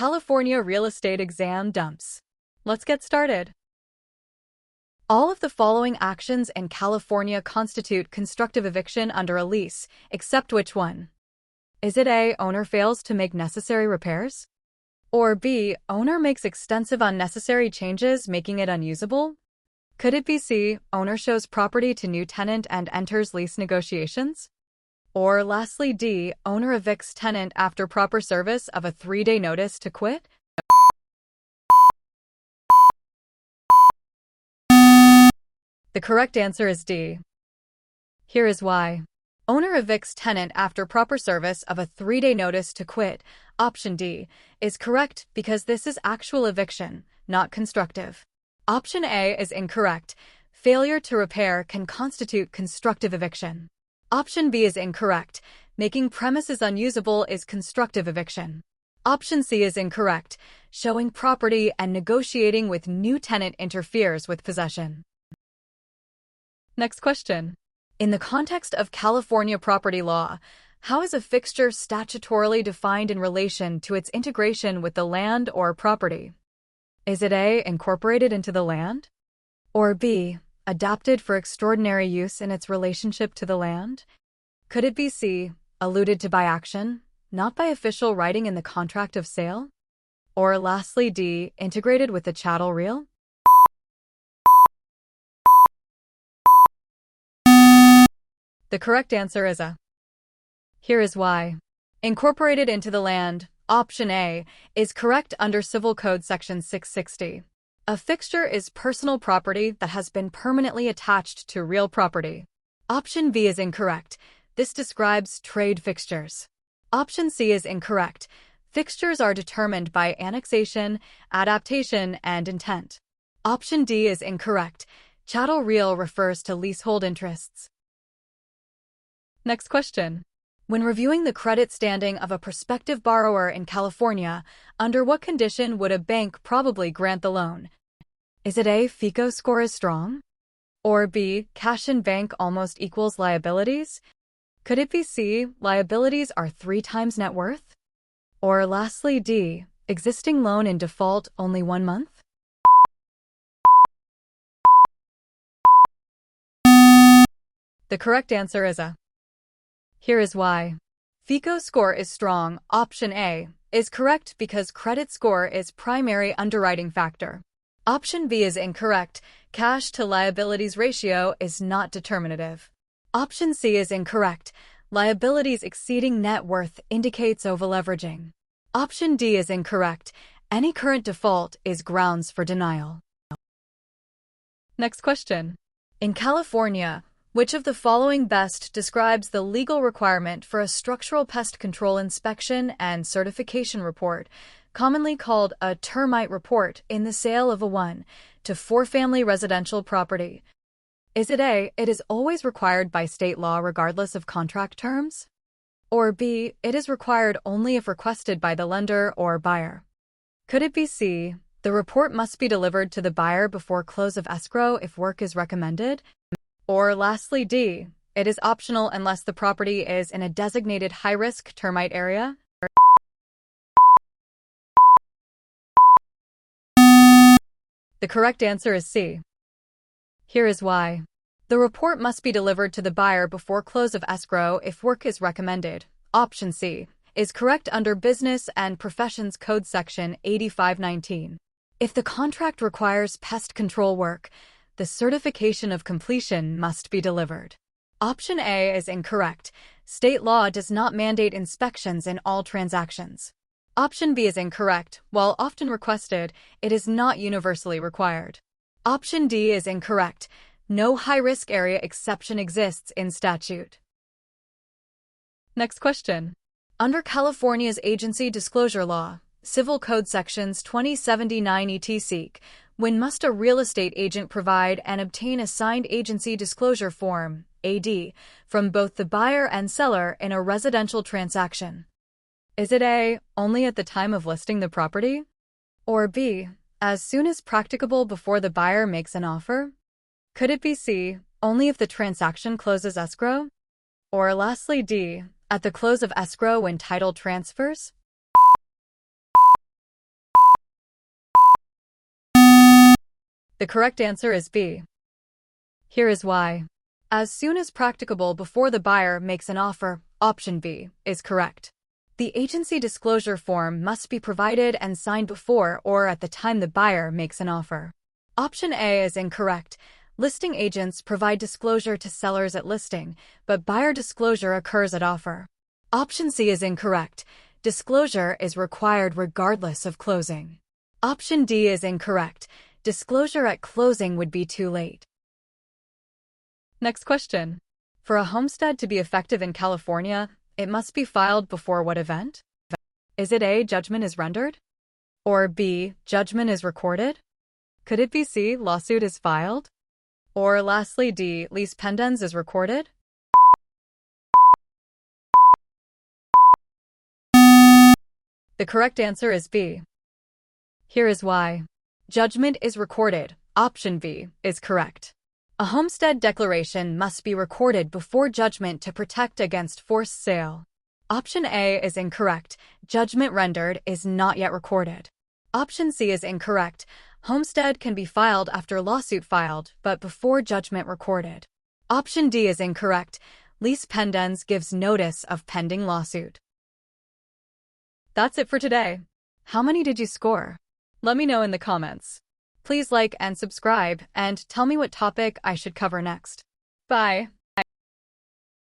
California real estate exam dumps. Let's get started. All of the following actions in California constitute constructive eviction under a lease, except which one? Is it A, owner fails to make necessary repairs? Or B, owner makes extensive unnecessary changes, making it unusable? Could it be C, owner shows property to new tenant and enters lease negotiations? Or lastly D, owner evicts tenant after proper service of a 3-day notice to quit? The correct answer is D. Here is why. Owner evicts tenant after proper service of a 3-day notice to quit, option D, is correct because this is actual eviction, not constructive. Option A is incorrect. Failure to repair can constitute constructive eviction. Option B is incorrect. Making premises unusable is constructive eviction. Option C is incorrect. Showing property and negotiating with new tenant interferes with possession. Next question. In the context of California property law, how is a fixture statutorily defined in relation to its integration with the land or property? Is it A, incorporated into the land? Or B, adapted for extraordinary use in its relationship to the land? Could it be C, alluded to by action, not by official writing in the contract of sale? Or lastly D, integrated with the chattel reel? The correct answer is A. Here is why. Incorporated into the land, option A, is correct under Civil Code Section 660. A fixture is personal property that has been permanently attached to real property. Option B is incorrect. This describes trade fixtures. Option C is incorrect. Fixtures are determined by annexation, adaptation, and intent. Option D is incorrect. Chattel reel refers to leasehold interests. Next question. When reviewing the credit standing of a prospective borrower in California, under what condition would a bank probably grant the loan? Is it A, FICO score is strong? Or B, cash in bank almost equals liabilities? Could it be C, liabilities are 3 times net worth? Or lastly D, existing loan in default only 1 month? The correct answer is A. Here is why. FICO score is strong, option A, is correct because credit score is primary underwriting factor. Option B is incorrect. Cash to liabilities ratio is not determinative. Option C is incorrect. Liabilities exceeding net worth indicates overleveraging. Option D is incorrect. Any current default is grounds for denial. Next question. In California, which of the following best describes the legal requirement for a structural pest control inspection and certification report, commonly called a termite report, in the sale of a 1 to 4 family residential property? Is it A, it is always required by state law regardless of contract terms? Or B, it is required only if requested by the lender or buyer? Could it be C, the report must be delivered to the buyer before close of escrow if work is recommended? Or lastly D, it is optional unless the property is in a designated high-risk termite area? The correct answer is C. Here is why. The report must be delivered to the buyer before close of escrow if work is recommended. Option C is correct under Business and Professions Code Section 8519. If the contract requires pest control work, the certification of completion must be delivered. Option A is incorrect. State law does not mandate inspections in all transactions. Option B is incorrect. While often requested, it is not universally required. Option D is incorrect. No high-risk area exception exists in statute. Next question. Under California's agency disclosure law, Civil Code Sections 2079 etc., when must a real estate agent provide and obtain a signed agency disclosure form, AD, from both the buyer and seller in a residential transaction? Is it A, only at the time of listing the property? Or B, as soon as practicable before the buyer makes an offer? Could it be C, only if the transaction closes escrow? Or lastly D, at the close of escrow when title transfers? The correct answer is B. Here is why. As soon as practicable before the buyer makes an offer, option B is correct. The agency disclosure form must be provided and signed before or at the time the buyer makes an offer. Option A is incorrect. Listing agents provide disclosure to sellers at listing, but buyer disclosure occurs at offer. Option C is incorrect. Disclosure is required regardless of closing. Option D is incorrect. Disclosure at closing would be too late. Next question. For a homestead to be effective in California, it must be filed before what event? Is it A, judgment is rendered? Or B, judgment is recorded? Could it be C, lawsuit is filed? Or lastly D, lease pendens is recorded? The correct answer is B. Here is why. Judgment is recorded. Option B is correct. A homestead declaration must be recorded before judgment to protect against forced sale. Option A is incorrect. Judgment rendered is not yet recorded. Option C is incorrect. Homestead can be filed after lawsuit filed, but before judgment recorded. Option D is incorrect. Lease pendens gives notice of pending lawsuit. That's it for today. How many did you score? Let me know in the comments. Please like and subscribe, and tell me what topic I should cover next. Bye.